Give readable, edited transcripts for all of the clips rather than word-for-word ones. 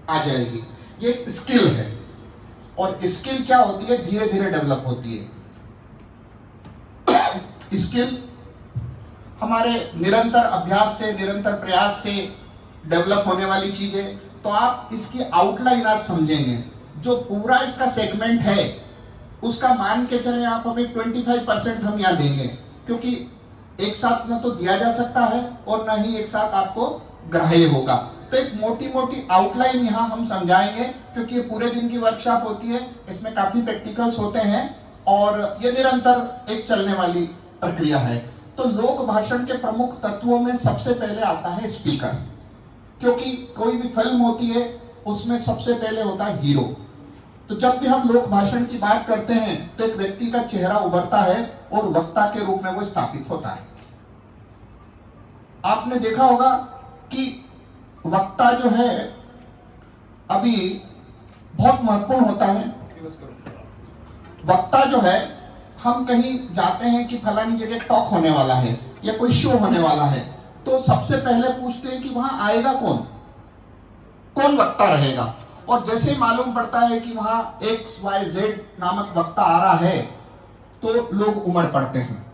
आ जाएगी। ये एक स्किल है, और स्किल क्या होती है, धीरे धीरे डेवलप होती है। स्किल हमारे निरंतर अभ्यास से, निरंतर प्रयास से डेवलप होने वाली चीज है। तो आप इसकी आउटलाइन आज समझेंगे। जो पूरा इसका सेगमेंट है उसका मान के चले आप हमें 25% हम यहाँ देंगे, क्योंकि एक साथ न तो दिया जा सकता है और न ही एक साथ आपको ग्राह्य होगा। तो एक मोटी मोटी आउटलाइन यहाँ हम समझाएंगे, क्योंकि ये पूरे दिन की वर्कशॉप होती है, इसमें काफी प्रैक्टिकल्स होते हैं और ये निरंतर एक चलने वाली प्रक्रिया है। तो लोक भाषण के प्रमुख तत्वों में सबसे पहले आता है स्पीकर, क्योंकि कोई भी फिल्म होती है उसमें सबसे पहले होता है हीरो। तो जब भी हम लोक भाषण की बात करते हैं तो एक व्यक्ति का चेहरा उभरता है और वक्ता के रूप में वो स्थापित होता है। आपने देखा होगा कि वक्ता जो है अभी बहुत महत्वपूर्ण होता है। वक्ता जो है, हम कहीं जाते हैं कि फलानी जगह टॉक होने वाला है या कोई शो होने वाला है, तो सबसे पहले पूछते हैं कि वहां आएगा कौन, कौन वक्ता रहेगा। और जैसे मालूम पड़ता है कि वहां XYZ नामक वक्ता आ रहा है तो लोग उमड़ पड़ते हैं।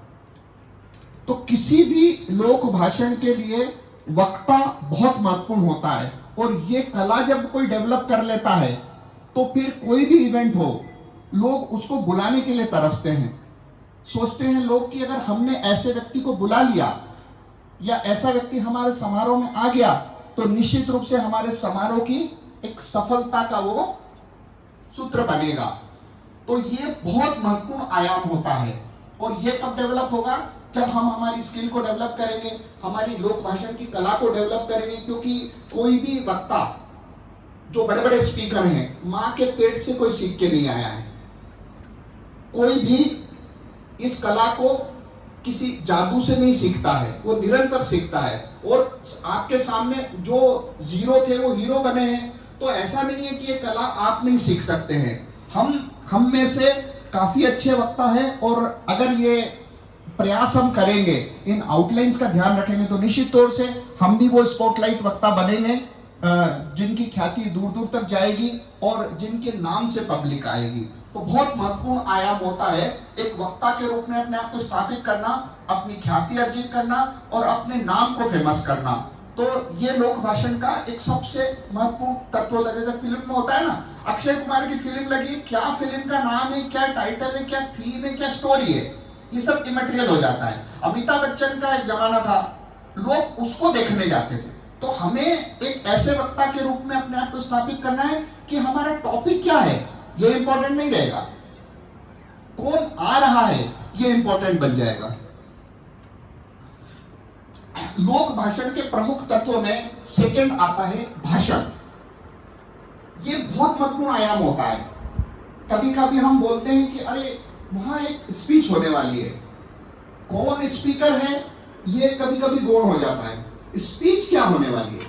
तो किसी भी लोक भाषण के लिए वक्ता बहुत महत्वपूर्ण होता है, और ये कला जब कोई डेवलप कर लेता है तो फिर कोई भी इवेंट हो, लोग उसको बुलाने के लिए तरसते हैं। सोचते हैं लोग कि अगर हमने ऐसे व्यक्ति को बुला लिया या ऐसा व्यक्ति हमारे समारोह में आ गया तो निश्चित रूप से हमारे समारोह की एक सफलता का वो सूत्र बनेगा। तो ये बहुत महत्वपूर्ण आयाम होता है, और ये कब डेवलप होगा, जब हम हमारी स्किल को डेवलप करेंगे, हमारी लोक भाषण की कला को डेवलप करेंगे। क्योंकि कोई भी वक्ता, जो बड़े बड़े स्पीकर हैं, मां के पेट से कोई सीख के नहीं आया है। कोई भी इस कला को किसी जादू से नहीं सीखता है, वो निरंतर सीखता है। और आपके सामने जो जीरो थे वो हीरो बने हैं। तो ऐसा नहीं है कि ये कला आप नहीं सीख सकते हैं। हम में से काफी अच्छे वक्ता है, और अगर ये प्रयास हम करेंगे, इन आउटलाइंस का ध्यान रखेंगे, तो निश्चित तौर से हम भी वो स्पॉटलाइट वक्ता बनेंगे जिनकी ख्याति दूर दूर तक जाएगी और जिनके नाम से पब्लिक आएगी। तो बहुत महत्वपूर्ण आयाम होता है एक वक्ता के रूप में अपने आप को स्थापित करना, अपनी ख्याति अर्जित करना और अपने नाम को फेमस करना। तो ये लोक भाषण का एक सबसे महत्वपूर्ण तत्व होता है। जैसे फिल्म में होता है ना, अक्षय कुमार की फिल्म लगी, क्या फिल्म का नाम है, क्या टाइटल है, क्या थीम है, क्या स्टोरी है, ये सब इमैटेरियल हो जाता है। अमिताभ बच्चन का एक जमाना था, लोग उसको देखने जाते थे। तो हमें एक ऐसे वक्ता के रूप में अपने आप को स्थापित करना है कि हमारा टॉपिक क्या है ये इंपॉर्टेंट नहीं रहेगा, कौन आ रहा है ये इंपॉर्टेंट बन जाएगा। लोक भाषण के प्रमुख तत्वों में सेकंड आता है भाषण। ये बहुत महत्वपूर्ण आयाम होता है। कभी कभी हम बोलते हैं कि अरे वहां एक स्पीच होने वाली है, कौन स्पीकर है ये कभी कभी गौण हो जाता है। स्पीच क्या होने वाली है,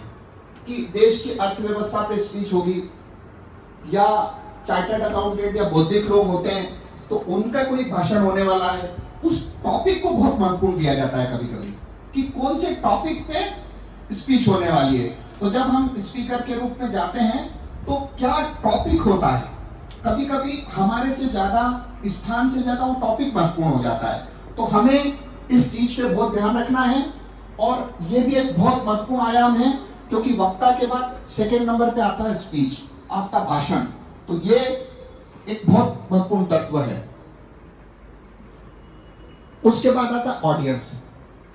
कि देश की अर्थव्यवस्था पे स्पीच होगी, या चार्टर्ड अकाउंटेंट या बौद्धिक लोग होते हैं तो उनका कोई भाषण होने वाला है। उस टॉपिक को बहुत महत्वपूर्ण दिया जाता है कभी कभी, कि कौन से टॉपिक पे स्पीच होने वाली है। तो जब हम स्पीकर के रूप में जाते हैं तो क्या टॉपिक होता है, कभी कभी हमारे से ज्यादा, स्थान से ज्यादा वो टॉपिक महत्वपूर्ण हो जाता है। तो हमें इस चीज पे बहुत ध्यान रखना है, और ये भी एक बहुत महत्वपूर्ण आयाम है, क्योंकि वक्ता के बाद सेकंड नंबर पे आता है स्पीच, आपका भाषण। तो ये एक बहुत महत्वपूर्ण तत्व है। उसके बाद आता है ऑडियंस।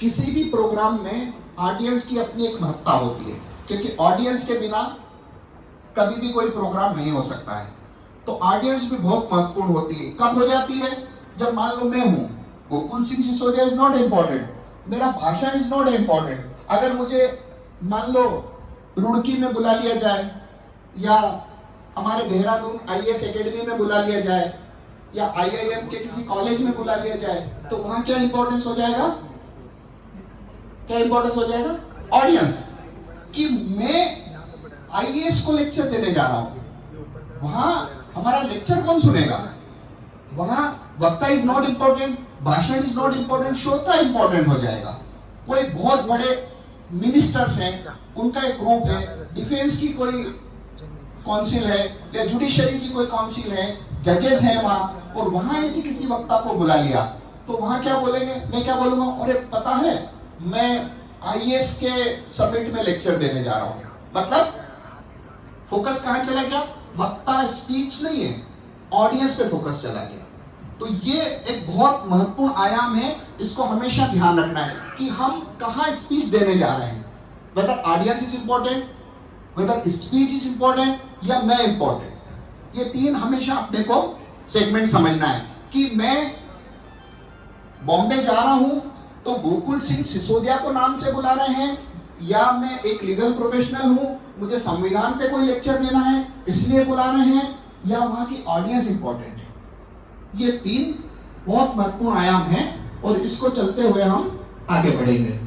किसी भी प्रोग्राम में ऑडियंस की अपनी एक महत्ता होती है, क्योंकि ऑडियंस के बिना कभी भी कोई प्रोग्राम नहीं हो सकता है। तो ऑडियंस भी बहुत महत्वपूर्ण होती है। कब हो जाती है, जब मान लो मैं हूं, Gokul Singh Sisodia is not important, मेरा भाषण इज नॉट इंपॉर्टेंट। अगर मुझे मान लो रुड़की में बुला लिया जाए, या हमारे देहरादून IAS एकेडमी में बुला लिया जाए, या IIM के किसी कॉलेज में बुला लिया जाए, तो वहां क्या इंपॉर्टेंस हो जाएगा, क्या इंपॉर्टेंस हो जाएगा, ऑडियंस, कि मैं IAS को लेक्चर देने जा रहा हूं। वहां हमारा लेक्चर कौन सुनेगा, वहां वक्ता इज नॉट इंपॉर्टेंट, भाषण इज नॉट इंपॉर्टेंट, श्रोता इंपॉर्टेंट हो जाएगा। कोई बहुत बड़े मिनिस्टर्स हैं, उनका एक ग्रुप है, डिफेंस की कोई काउंसिल है या जुडिशरी की कोई काउंसिल है, जजेस हैं वहां, और वहां यदि किसी वक्ता को बुला लिया तो वहां क्या बोलेंगे, मैं क्या बोलूंगा, अरे पता है मैं आईएएस के समिट में लेक्चर देने जा रहा हूं। मतलब फोकस कहां चला गया, वक्ता स्पीच नहीं है, ऑडियंस पे फोकस चला गया। तो ये एक बहुत महत्वपूर्ण आयाम है, इसको हमेशा ध्यान रखना है कि हम कहां स्पीच देने जा रहे हैं, whether audience is important, whether speech is important या मैं इंपॉर्टेंट। ये तीन हमेशा अपने को सेगमेंट समझना है कि मैं बॉम्बे जा रहा हूं तो गोकुल सिंह सिसोदिया को नाम से बुला रहे हैं, या मैं एक लीगल प्रोफेशनल हूं, मुझे संविधान पे कोई लेक्चर देना है इसलिए बुला रहे हैं, या वहां की ऑडियंस इंपॉर्टेंट है। ये तीन बहुत महत्वपूर्ण आयाम हैं और इसको चलते हुए हम आगे बढ़ेंगे।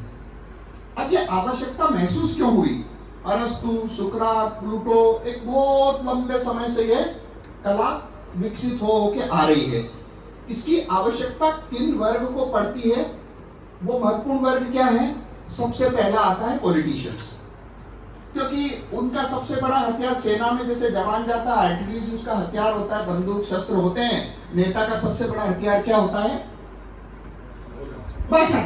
अब ये आवश्यकता महसूस क्यों हुई? अरस्तु, सुकरात, प्लूटो, एक बहुत लंबे समय से ये कला विकसित हो के आ रही है। इसकी आवश्यकता किन वर्ग को पड़ती है? वो महत्वपूर्ण वर्ग क्या है? सबसे पहला आता है पॉलिटिशियंस, क्योंकि उनका सबसे बड़ा हथियार सेना में जैसे जवान जाता है, एटलीस्ट उसका हथियार होता है, बंदूक शस्त्र होते हैं। नेता का सबसे बड़ा हथियार क्या होता है? भाषण,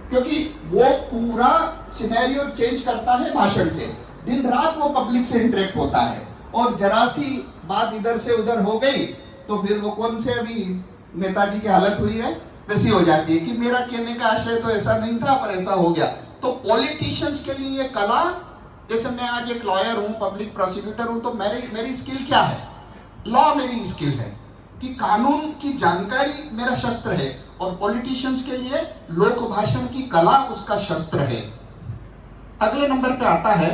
क्योंकि वो पूरा सिनेरियो चेंज करता है भाषण से। दिन रात वो पब्लिक से इंटरेक्ट होता है, और जरा सी बात इधर से उधर हो गई तो फिर वो कौन से अभी नेताजी की हालत हुई है वैसी हो जाती है कि मेरा कहने का आशय तो ऐसा नहीं था पर ऐसा हो गया। तो पॉलिटिशियंस के लिए ये कला, जैसे मैं आज एक लॉयर हूं, पब्लिक प्रोसिक्यूटर हूं, तो मेरी स्किल क्या है? लॉ मेरी स्किल है कि कानून की जानकारी मेरा शस्त्र है, और पॉलिटिशियंस के लिए लोक भाषण की कला उसका शस्त्र है। अगले नंबर पे आता है